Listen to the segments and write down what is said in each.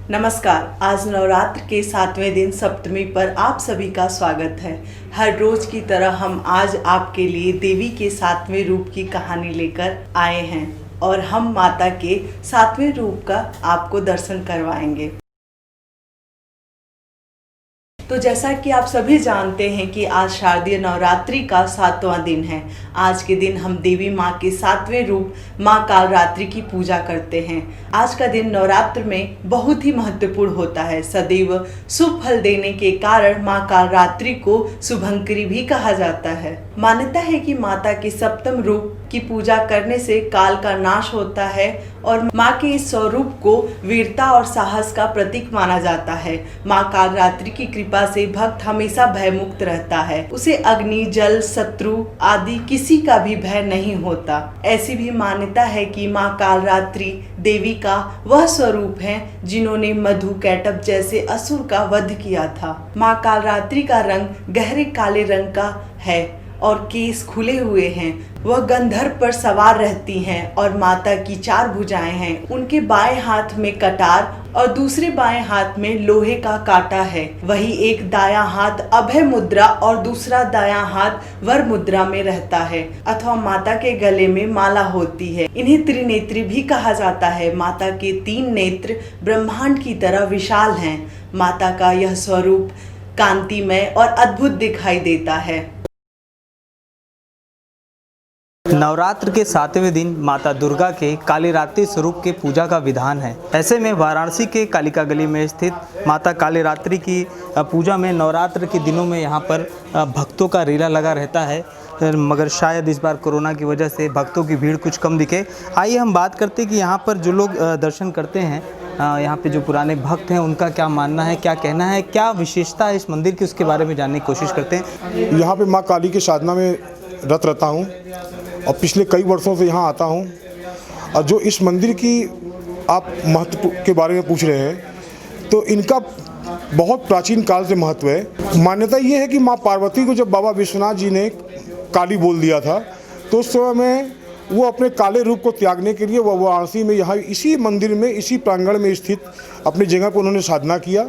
नमस्कार। आज नवरात्र के 7वें दिन सप्तमी पर आप सभी का स्वागत है। हर रोज की तरह हम आज आपके लिए देवी के 7वें रूप की कहानी लेकर आए हैं और हम माता के 7वें रूप का आपको दर्शन करवाएंगे। तो जैसा कि आप सभी जानते हैं कि आज शारदीय नवरात्रि का 7वां दिन है। आज के दिन हम देवी माँ के 7वें रूप माँ कालरात्रि की पूजा करते हैं। आज का दिन नवरात्र में बहुत ही महत्वपूर्ण होता है। सदैव शुभ फल देने के कारण माँ कालरात्रि को शुभंकरी भी कहा जाता है। मान्यता है कि माता के सप्तम रूप की पूजा करने से काल का नाश होता है और माँ के इस स्वरूप को वीरता और साहस का प्रतीक माना जाता है। माँ कालरात्रि की कृपा से भक्त हमेशा भयमुक्त रहता है। उसे अग्नि, जल, शत्रु आदि किसी का भी भय नहीं होता। ऐसी भी मान्यता है कि माँ कालरात्रि देवी का वह स्वरूप है जिन्होंने मधु, कैटभ जैसे असुर का वध किया था। माँ कालरात्रि का रंग गहरे काले रंग का है और केस खुले हुए हैं। वह गंधर्व पर सवार रहती हैं और माता की 4 भुजाएं हैं। उनके बाएं हाथ में कटार और दूसरे बाएं हाथ में लोहे का कांटा है। वही एक दायां हाथ अभय मुद्रा और दूसरा दायां हाथ वर मुद्रा में रहता है अथवा माता के गले में माला होती है। इन्हें त्रिनेत्री भी कहा जाता है। माता के 3 नेत्र ब्रह्मांड की तरह विशाल हैं। माता का यह स्वरूप कांतिमय और अद्भुत दिखाई देता है। नवरात्र के 7वें दिन माता दुर्गा के कालीरात्रि स्वरूप के पूजा का विधान है। ऐसे में वाराणसी के कालिका गली में स्थित माता कालीरात्रि की पूजा में नवरात्र के दिनों में यहाँ पर भक्तों का रेला लगा रहता है, मगर शायद इस बार कोरोना की वजह से भक्तों की भीड़ कुछ कम दिखे। आइए हम बात करते हैं कि यहाँ पर जो लोग दर्शन करते हैं, यहाँ पे जो पुराने भक्त हैं, उनका क्या मानना है, क्या कहना है, क्या विशेषता है इस मंदिर की, उसके बारे में जानने की कोशिश करते हैं। यहाँ पे माँ काली की साधना में रत रहता हूँ और पिछले कई वर्षों से यहाँ आता हूँ। और जो इस मंदिर की आप महत्व के बारे में पूछ रहे हैं, तो इनका बहुत प्राचीन काल से महत्व है। मान्यता ये है कि माँ पार्वती को जब बाबा विश्वनाथ जी ने काली बोल दिया था, तो उस समय में वो अपने काले रूप को त्यागने के लिए वह वाराणसी में यहाँ इसी मंदिर में, इसी प्रांगण में स्थित अपनी जगह पर उन्होंने साधना किया।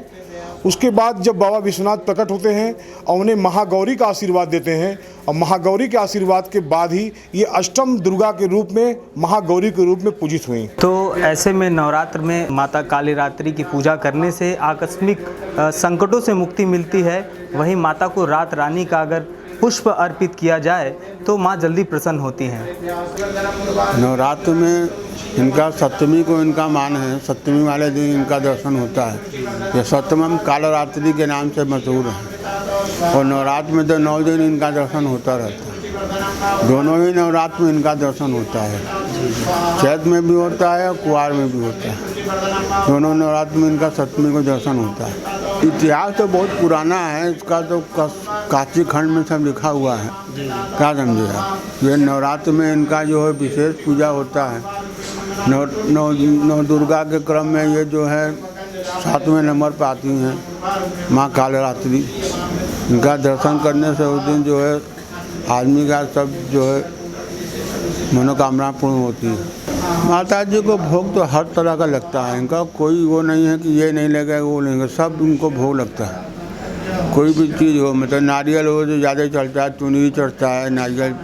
उसके बाद जब बाबा विश्वनाथ प्रकट होते हैं और उन्हें महागौरी का आशीर्वाद देते हैं, और महागौरी के आशीर्वाद के बाद ही ये अष्टम दुर्गा के रूप में, महागौरी के रूप में पूजित हुई। तो ऐसे में नवरात्र में माता कालीरात्रि की पूजा करने से आकस्मिक संकटों से मुक्ति मिलती है। वहीं माता को रात रानी का अगर पुष्प अर्पित किया जाए तो माँ जल्दी प्रसन्न होती हैं। नवरात्र में इनका सप्तमी को इनका मान है। सप्तमी वाले दिन इनका दर्शन होता है। ये सप्तमम कालरात्रि के नाम से मशहूर है और नवरात्र में तो 9 दिन इनका दर्शन होता रहता है। दोनों ही नवरात्र में इनका दर्शन होता है। चैत में भी होता है और कुआर में भी होता है। दोनों नवरात्र में इनका सप्तमी को दर्शन होता है। इतिहास तो बहुत पुराना है इसका, तो काशी खंड में सब लिखा हुआ है। क्या समझे आप? ये नवरात्र में इनका जो है विशेष पूजा होता है। नौ दुर्गा के क्रम में ये जो है 7वें नंबर पर आती हैं माँ कालरात्रि। इनका दर्शन करने से उस दिन जो है आदमी का सब जो है मनोकामना पूर्ण होती है। माता जी को भोग तो हर तरह का लगता है। इनका कोई वो नहीं है कि ये नहीं लगेगा, वो नहीं लगेगा, सब उनको भोग लगता है। कोई भी चीज़ हो, मतलब नारियल हो जो ज़्यादा चढ़ता है, चुनरी चढ़ता है, नारियल,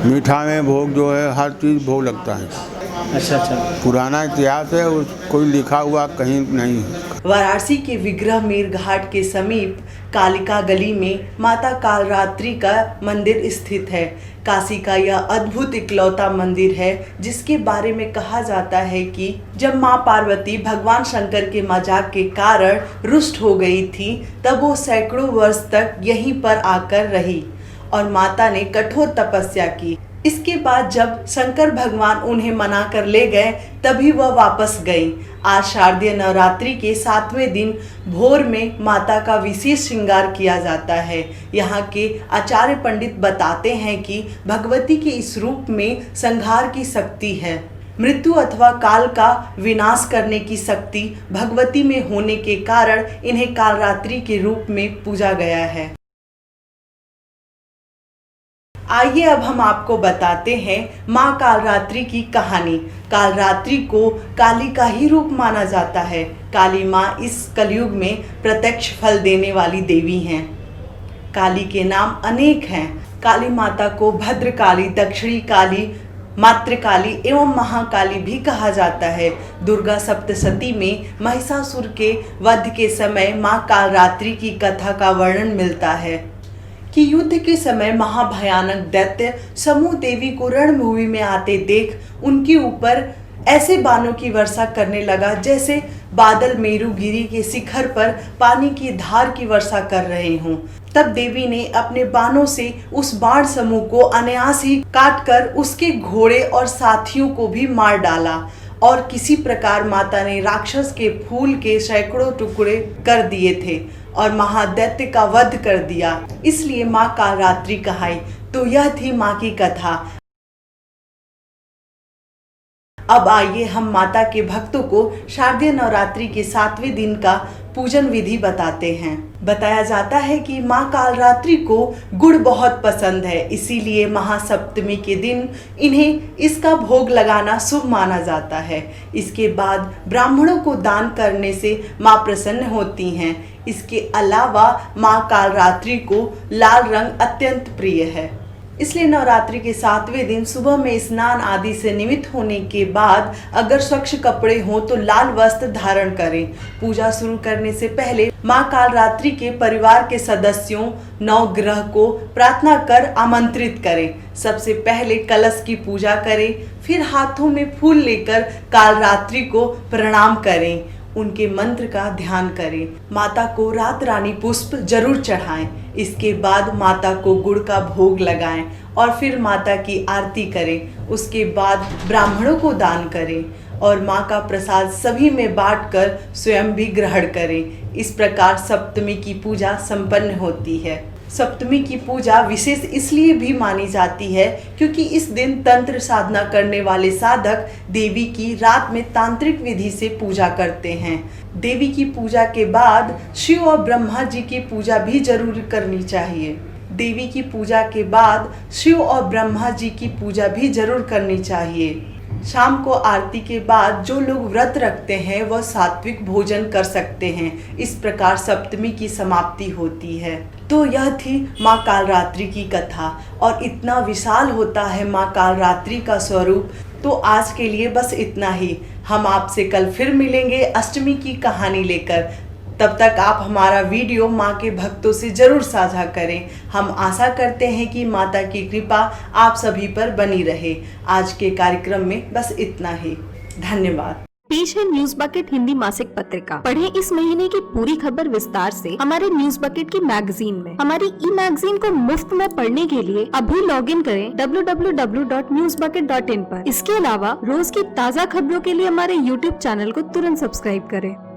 मीठा में भोग जो है, हर चीज़ भोग लगता है। अच्छा, पुराना इतिहास है, उस कोई लिखा हुआ कहीं नहीं है। वाराणसी के विग्रह मीर घाट के समीप कालिका गली में माता कालरात्रि का मंदिर स्थित है। काशी का यह अद्भुत इकलौता मंदिर है जिसके बारे में कहा जाता है कि जब माँ पार्वती भगवान शंकर के मजाक के कारण रुष्ट हो गई थी, तब वो सैकड़ों वर्ष तक यहीं पर आकर रही और माता ने कठोर तपस्या की। इसके बाद जब शंकर भगवान उन्हें मना कर ले गए, तभी वह वापस गई। आज शारदीय नवरात्रि के 7वें दिन भोर में माता का विशेष श्रृंगार किया जाता है। यहाँ के आचार्य पंडित बताते हैं कि भगवती के इस रूप में संहार की शक्ति है। मृत्यु अथवा काल का विनाश करने की शक्ति भगवती में होने के कारण इन्हें कालरात्रि के रूप में पूजा गया है। आइए अब हम आपको बताते हैं माँ कालरात्रि की कहानी। कालरात्रि को काली का ही रूप माना जाता है। काली माँ इस कलयुग में प्रत्यक्ष फल देने वाली देवी हैं। काली के नाम अनेक हैं। काली माता को भद्रकाली, दक्षिणी काली, मातृकाली एवं महाकाली भी कहा जाता है। दुर्गा सप्तशती में महिषासुर के वध के समय माँ कालरात्रि की कथा का वर्णन मिलता है कि युद्ध के समय महाभयानक दैत्य समूह देवी को रणभूमि में आते देख उनके ऊपर ऐसे बाणों की वर्षा करने लगा जैसे बादल मेरुगिरी के शिखर पर पानी की धार की वर्षा कर रहे हों। तब देवी ने अपने बाणों से उस बाण समूह को अनायास ही काटकर उसके घोड़े और साथियों को भी मार डाला और किसी प्रकार माता ने राक्षस के फूल के सैकड़ों टुकड़े कर दिए थे और महादैत्य का वध कर दिया। इसलिए माँ कालरात्रि कहाई। तो यह थी माँ की कथा। अब आइए हम माता के भक्तों को शारदीय नवरात्रि के 7वें दिन का पूजन विधि बताते हैं। बताया जाता है कि माँ कालरात्रि को गुड़ बहुत पसंद है, इसीलिए महासप्तमी के दिन इन्हें इसका भोग लगाना शुभ माना जाता है। इसके बाद ब्राह्मणों को दान करने से माँ प्रसन्न होती हैं। इसके अलावा माँ कालरात्रि को लाल रंग अत्यंत प्रिय है, इसलिए नवरात्रि के 7वें दिन सुबह में स्नान आदि से निवृत्त होने के बाद अगर स्वच्छ कपड़े हों तो लाल वस्त्र धारण करें। पूजा शुरू करने से पहले माँ कालरात्रि के परिवार के सदस्यों नवग्रह को प्रार्थना कर आमंत्रित करें। सबसे पहले कलश की पूजा करें, फिर हाथों में फूल लेकर कालरात्रि को प्रणाम करें, उनके मंत्र का ध्यान करें। माता को रात रानी पुष्प जरूर चढ़ाएं। इसके बाद माता को गुड़ का भोग लगाएं और फिर माता की आरती करें। उसके बाद ब्राह्मणों को दान करें और माँ का प्रसाद सभी में बांटकर स्वयं भी ग्रहण करें। इस प्रकार सप्तमी की पूजा संपन्न होती है। सप्तमी की पूजा विशेष इसलिए भी मानी जाती है क्योंकि इस दिन तंत्र साधना करने वाले साधक देवी की रात में तांत्रिक विधि से पूजा करते हैं। देवी की पूजा के बाद शिव और ब्रह्मा जी की पूजा भी जरूर करनी चाहिए। देवी की पूजा के बाद शिव और ब्रह्मा जी की पूजा भी जरूर करनी चाहिए। शाम को आरती के बाद जो लोग व्रत रखते हैं वह सात्विक भोजन कर सकते हैं। इस प्रकार सप्तमी की समाप्ति होती है। तो यह थी माँ कालरात्रि की कथा और इतना विशाल होता है माँ कालरात्रि का स्वरूप। तो आज के लिए बस इतना ही। हम आपसे कल फिर मिलेंगे अष्टमी की कहानी लेकर। तब तक आप हमारा वीडियो माँ के भक्तों से जरूर साझा करें। हम आशा करते हैं कि माता की कृपा आप सभी पर बनी रहे। आज के कार्यक्रम में बस इतना ही। धन्यवाद। पेश है न्यूज बकेट हिंदी मासिक पत्रिका। पढ़ें इस महीने की पूरी खबर विस्तार से हमारे न्यूज बकेट की मैगजीन में। हमारी ई मैगजीन को मुफ्त में पढ़ने के लिए अभी लॉगिन करें www.newsbucket.in पर। इसके अलावा रोज की ताज़ा खबरों के लिए हमारे YouTube चैनल को तुरंत सब्सक्राइब करें।